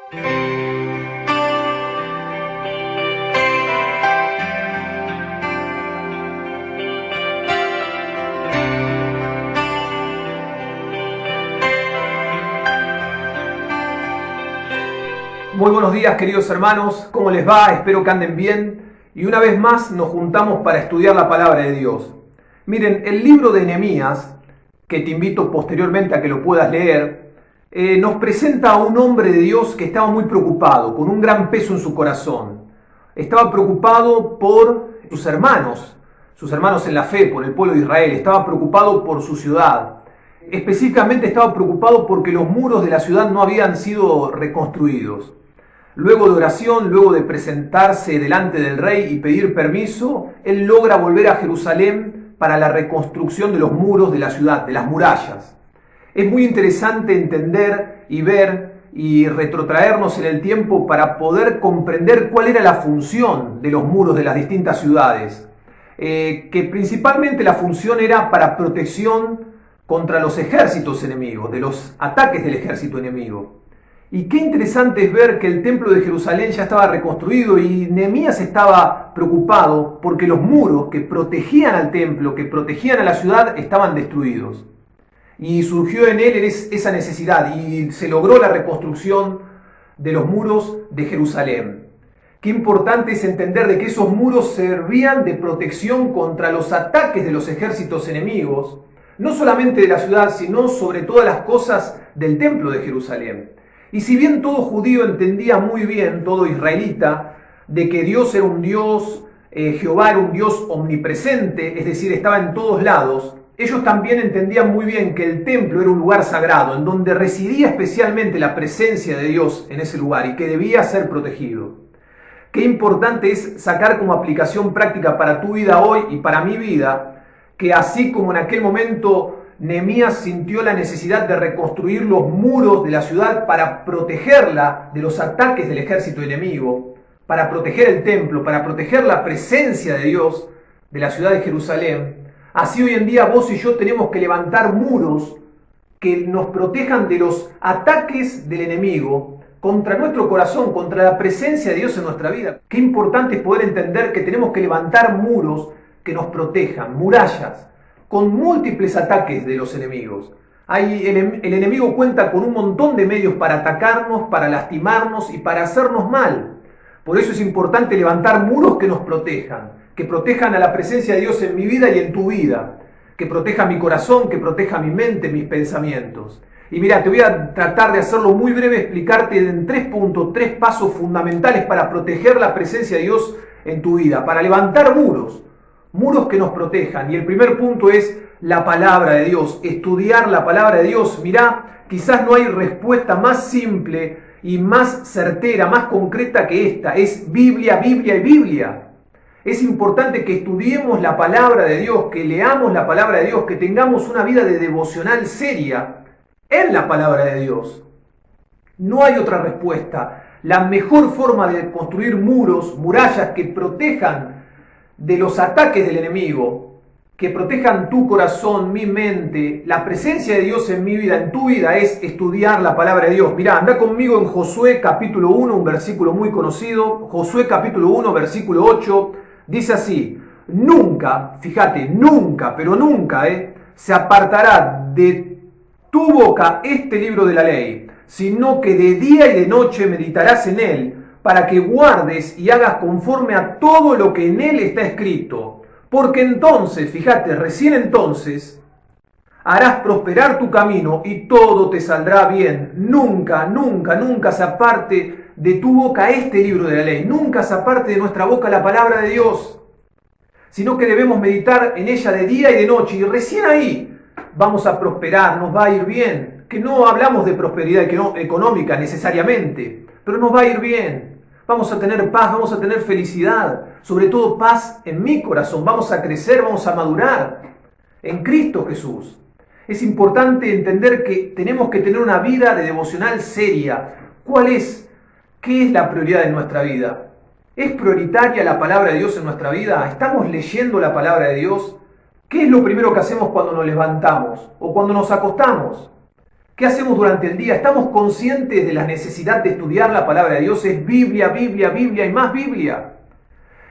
Muy buenos días, queridos hermanos, ¿cómo les va? Espero que anden bien y una vez más nos juntamos para estudiar la palabra de Dios. Miren, el libro de Nehemías, que te invito posteriormente a que lo puedas leer, nos presenta a un hombre de Dios que estaba muy preocupado, con un gran peso en su corazón. Estaba preocupado por sus hermanos en la fe, por el pueblo de Israel, estaba preocupado por su ciudad. Específicamente estaba preocupado porque los muros de la ciudad no habían sido reconstruidos. Luego de oración, luego de presentarse delante del rey y pedir permiso, él logra volver a Jerusalén para la reconstrucción de los muros de la ciudad, de las murallas. Es muy interesante entender y ver y retrotraernos en el tiempo para poder comprender cuál era la función de los muros de las distintas ciudades. Que principalmente la función era para protección contra los ejércitos enemigos, de los ataques del ejército enemigo. Y qué interesante es ver que el templo de Jerusalén ya estaba reconstruido y Nehemías estaba preocupado porque los muros que protegían al templo, que protegían a la ciudad, estaban destruidos. Y surgió en él esa necesidad y se logró la reconstrucción de los muros de Jerusalén. Qué importante es entender de que esos muros servían de protección contra los ataques de los ejércitos enemigos, no solamente de la ciudad, sino sobre todas las cosas del templo de Jerusalén. Y si bien todo judío entendía muy bien, todo israelita, de que Dios era un Dios, Jehová era un Dios omnipresente, es decir, estaba en todos lados, ellos también entendían muy bien que el templo era un lugar sagrado, en donde residía especialmente la presencia de Dios en ese lugar y que debía ser protegido. Qué importante es sacar como aplicación práctica para tu vida hoy y para mi vida, que así como en aquel momento Nehemías sintió la necesidad de reconstruir los muros de la ciudad para protegerla de los ataques del ejército enemigo, para proteger el templo, para proteger la presencia de Dios de la ciudad de Jerusalén. Así hoy en día vos y yo tenemos que levantar muros que nos protejan de los ataques del enemigo contra nuestro corazón, contra la presencia de Dios en nuestra vida. Qué importante es poder entender que tenemos que levantar muros que nos protejan, murallas, con múltiples ataques de los enemigos. El enemigo cuenta con un montón de medios para atacarnos, para lastimarnos y para hacernos mal. Por eso es importante levantar muros que nos protejan, que protejan a la presencia de Dios en mi vida y en tu vida, que proteja mi corazón, que proteja mi mente, mis pensamientos. Y mira, te voy a tratar de hacerlo muy breve, explicarte en 3 puntos, 3 pasos fundamentales para proteger la presencia de Dios en tu vida, para levantar muros que nos protejan. Y el primer punto es la palabra de Dios, estudiar la palabra de Dios. Mirá, quizás no hay respuesta más simple y más certera, más concreta que esta. Es Biblia, Biblia y Biblia. Es importante que estudiemos la palabra de Dios, que leamos la palabra de Dios, que tengamos una vida de devocional seria en la palabra de Dios. No hay otra respuesta. La mejor forma de construir muros, murallas que protejan de los ataques del enemigo, que protejan tu corazón, mi mente, la presencia de Dios en mi vida, en tu vida, es estudiar la palabra de Dios. Mirá, anda conmigo en Josué capítulo 1, un versículo muy conocido. Josué capítulo 1, versículo 8, dice así: nunca, fíjate, nunca, pero nunca, se apartará de tu boca este libro de la ley, sino que de día y de noche meditarás en él, para que guardes y hagas conforme a todo lo que en él está escrito. Porque entonces, fíjate, recién entonces, harás prosperar tu camino y todo te saldrá bien. Nunca, nunca, nunca se aparte de tu boca este libro de la ley. Nunca se aparte de nuestra boca la palabra de Dios. Sino que debemos meditar en ella de día y de noche. Y recién ahí vamos a prosperar, nos va a ir bien. Que no hablamos de prosperidad económica necesariamente, pero nos va a ir bien. Vamos a tener paz, vamos a tener felicidad, sobre todo paz en mi corazón. Vamos a crecer, vamos a madurar en Cristo Jesús. Es importante entender que tenemos que tener una vida de devocional seria. ¿Cuál es? ¿Qué es la prioridad de nuestra vida? ¿Es prioritaria la palabra de Dios en nuestra vida? ¿Estamos leyendo la palabra de Dios? ¿Qué es lo primero que hacemos cuando nos levantamos o cuando nos acostamos? ¿Qué hacemos durante el día? ¿Estamos conscientes de la necesidad de estudiar la palabra de Dios? Es Biblia, Biblia, Biblia y más Biblia.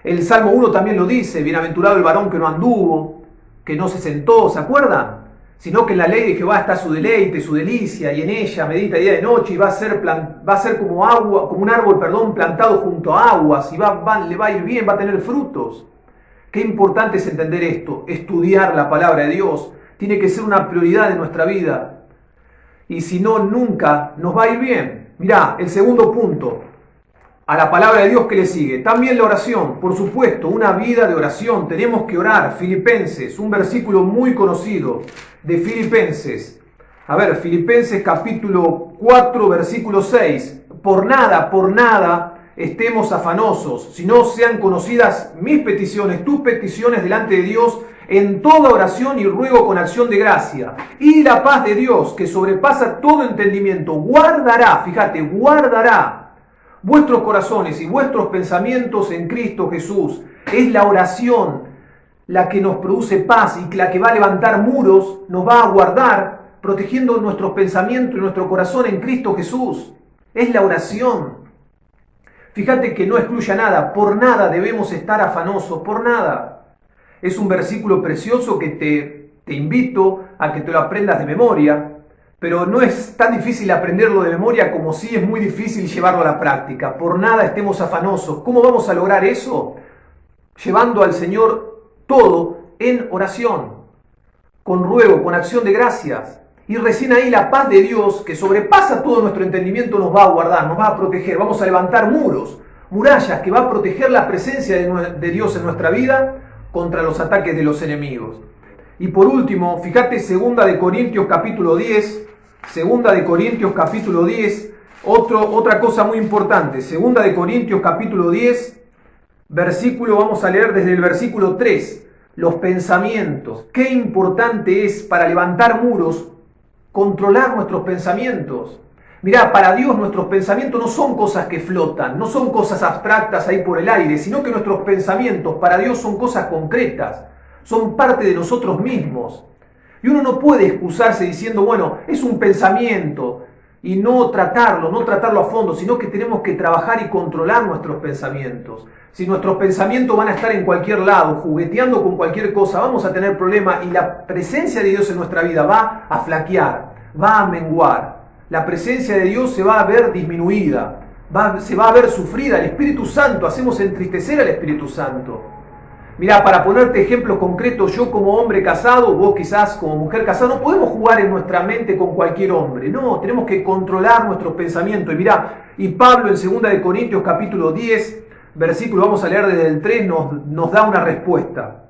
El Salmo 1 también lo dice, bienaventurado el varón que no anduvo, que no se sentó, ¿se acuerdan? Sino que en la ley de Jehová está su deleite, su delicia, y en ella medita día y noche, y va a ser como agua, como un árbol, plantado junto a aguas, y le va a ir bien, va a tener frutos. Qué importante es entender esto, estudiar la palabra de Dios, tiene que ser una prioridad de nuestra vida, y si no, nunca nos va a ir bien. Mirá, el segundo punto, a la palabra de Dios que le sigue. También la oración, por supuesto, una vida de oración. Tenemos que orar. Filipenses, un versículo muy conocido de Filipenses. A ver, Filipenses capítulo 4, versículo 6. Por nada estemos afanosos, sino sean conocidas mis peticiones, tus peticiones delante de Dios, en toda oración y ruego con acción de gracia. Y la paz de Dios, que sobrepasa todo entendimiento, guardará, fíjate, guardará vuestros corazones y vuestros pensamientos en Cristo Jesús. Es la oración la que nos produce paz y la que va a levantar muros, nos va a guardar, protegiendo nuestros pensamientos y nuestro corazón en Cristo Jesús. Es la oración. Fíjate que no excluya nada, por nada debemos estar afanosos, por nada. Es un versículo precioso que te invito a que te lo aprendas de memoria. Pero no es tan difícil aprenderlo de memoria como sí es muy difícil llevarlo a la práctica. Por nada estemos afanosos. ¿Cómo vamos a lograr eso? Llevando al Señor todo en oración, con ruego, con acción de gracias. Y recién ahí la paz de Dios, que sobrepasa todo nuestro entendimiento, nos va a guardar, nos va a proteger. Vamos a levantar muros, murallas que va a proteger la presencia de Dios en nuestra vida contra los ataques de los enemigos. Y por último, fíjate 2 de Corintios capítulo 10, 2 de Corintios capítulo 10, otra cosa muy importante, 2 de Corintios capítulo 10, vamos a leer desde el versículo 3, los pensamientos. Qué importante es para levantar muros, controlar nuestros pensamientos. Mirá, para Dios nuestros pensamientos no son cosas que flotan, no son cosas abstractas ahí por el aire, sino que nuestros pensamientos para Dios son cosas concretas, son parte de nosotros mismos. Y uno no puede excusarse diciendo, bueno, es un pensamiento, y no tratarlo a fondo, sino que tenemos que trabajar y controlar nuestros pensamientos. Si nuestros pensamientos van a estar en cualquier lado, jugueteando con cualquier cosa, vamos a tener problemas y la presencia de Dios en nuestra vida va a flaquear, va a menguar. La presencia de Dios se va a ver disminuida, se va a ver sufrida. El Espíritu Santo, hacemos entristecer al Espíritu Santo. Mirá, para ponerte ejemplos concretos, yo como hombre casado, vos quizás como mujer casada, no podemos jugar en nuestra mente con cualquier hombre. No, tenemos que controlar nuestros pensamientos. Y mirá, y Pablo en 2 de Corintios capítulo 10, versículo, vamos a leer desde el 3, nos da una respuesta.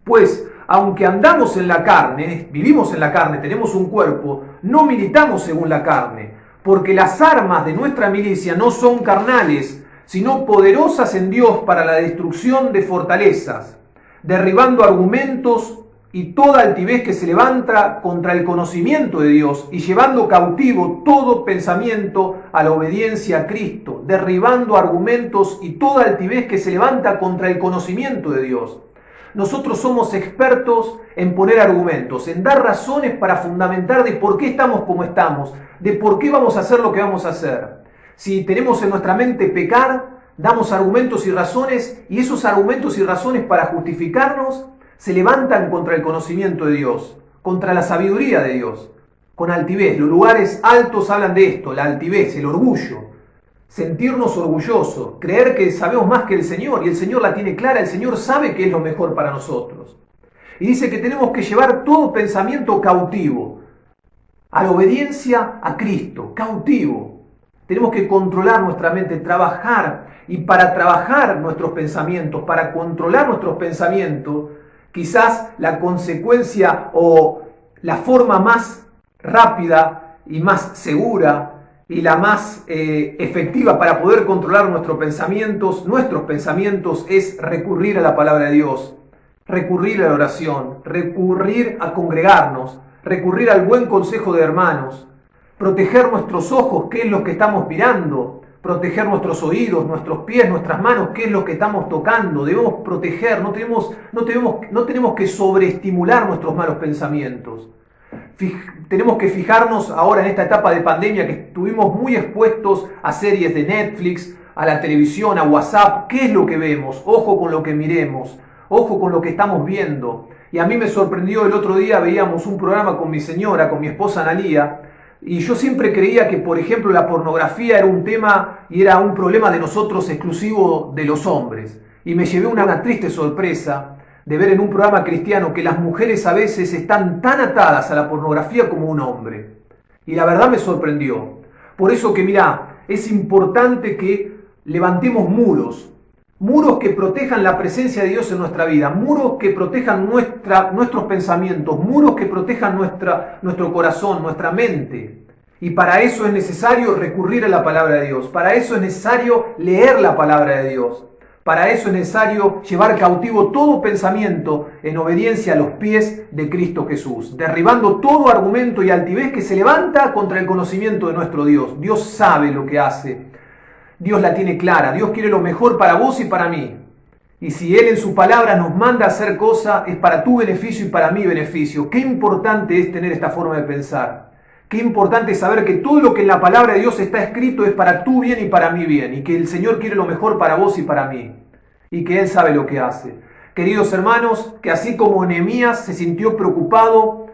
Pues, aunque andamos en la carne, vivimos en la carne, tenemos un cuerpo, no militamos según la carne, porque las armas de nuestra milicia no son carnales, sino poderosas en Dios para la destrucción de fortalezas, derribando argumentos y toda altivez que se levanta contra el conocimiento de Dios y llevando cautivo todo pensamiento a la obediencia a Cristo, derribando argumentos y toda altivez que se levanta contra el conocimiento de Dios. Nosotros somos expertos en poner argumentos, en dar razones para fundamentar de por qué estamos como estamos, de por qué vamos a hacer lo que vamos a hacer. Si tenemos en nuestra mente pecar, damos argumentos y razones, y esos argumentos y razones para justificarnos se levantan contra el conocimiento de Dios, contra la sabiduría de Dios, con altivez. Los lugares altos hablan de esto, la altivez, el orgullo, sentirnos orgullosos, creer que sabemos más que el Señor, y el Señor la tiene clara, el Señor sabe qué es lo mejor para nosotros. Y dice que tenemos que llevar todo pensamiento cautivo, a la obediencia a Cristo, cautivo. Tenemos que controlar nuestra mente, trabajar, y para trabajar nuestros pensamientos, para controlar nuestros pensamientos, quizás la consecuencia o la forma más rápida y más segura y la más efectiva para poder controlar nuestros pensamientos es recurrir a la palabra de Dios, recurrir a la oración, recurrir a congregarnos, recurrir al buen consejo de hermanos, proteger nuestros ojos, qué es lo que estamos mirando, proteger nuestros oídos, nuestros pies, nuestras manos, qué es lo que estamos tocando. Debemos proteger, no tenemos que sobreestimular nuestros malos pensamientos. tenemos que fijarnos ahora en esta etapa de pandemia que estuvimos muy expuestos a series de Netflix, a la televisión, a WhatsApp. ¿Qué es lo que vemos? Ojo con lo que miremos, ojo con lo que estamos viendo. Y a mí me sorprendió, el otro día veíamos un programa con mi señora, con mi esposa Analía, y yo siempre creía que, por ejemplo, la pornografía era un tema y era un problema de nosotros exclusivo de los hombres. Y me llevé una triste sorpresa de ver en un programa cristiano que las mujeres a veces están tan atadas a la pornografía como un hombre. Y la verdad me sorprendió. Por eso que mirá, es importante que levantemos muros. Muros que protejan la presencia de Dios en nuestra vida, muros que protejan nuestros pensamientos, muros que protejan nuestro corazón, nuestra mente. Y para eso es necesario recurrir a la palabra de Dios, para eso es necesario leer la palabra de Dios, para eso es necesario llevar cautivo todo pensamiento en obediencia a los pies de Cristo Jesús, derribando todo argumento y altivez que se levanta contra el conocimiento de nuestro Dios. Dios sabe lo que hace. Dios la tiene clara, Dios quiere lo mejor para vos y para mí. Y si Él en su palabra nos manda a hacer cosas, es para tu beneficio y para mi beneficio. Qué importante es tener esta forma de pensar. Qué importante es saber que todo lo que en la palabra de Dios está escrito es para tu bien y para mi bien. Y que el Señor quiere lo mejor para vos y para mí. Y que Él sabe lo que hace. Queridos hermanos, que así como Nehemías se sintió preocupado,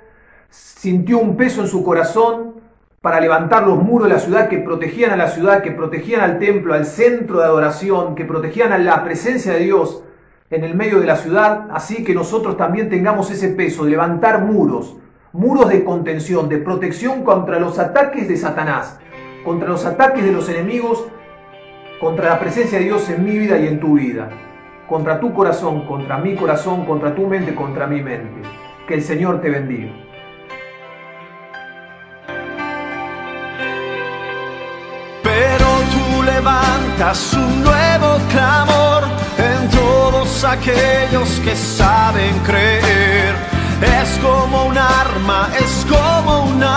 sintió un peso en su corazón, para levantar los muros de la ciudad que protegían a la ciudad, que protegían al templo, al centro de adoración, que protegían a la presencia de Dios en el medio de la ciudad, así que nosotros también tengamos ese peso de levantar muros, muros de contención, de protección contra los ataques de Satanás, contra los ataques de los enemigos, contra la presencia de Dios en mi vida y en tu vida, contra tu corazón, contra mi corazón, contra tu mente, contra mi mente. Que el Señor te bendiga. Levantas un nuevo clamor en todos aquellos que saben creer. Es como un arma, es como una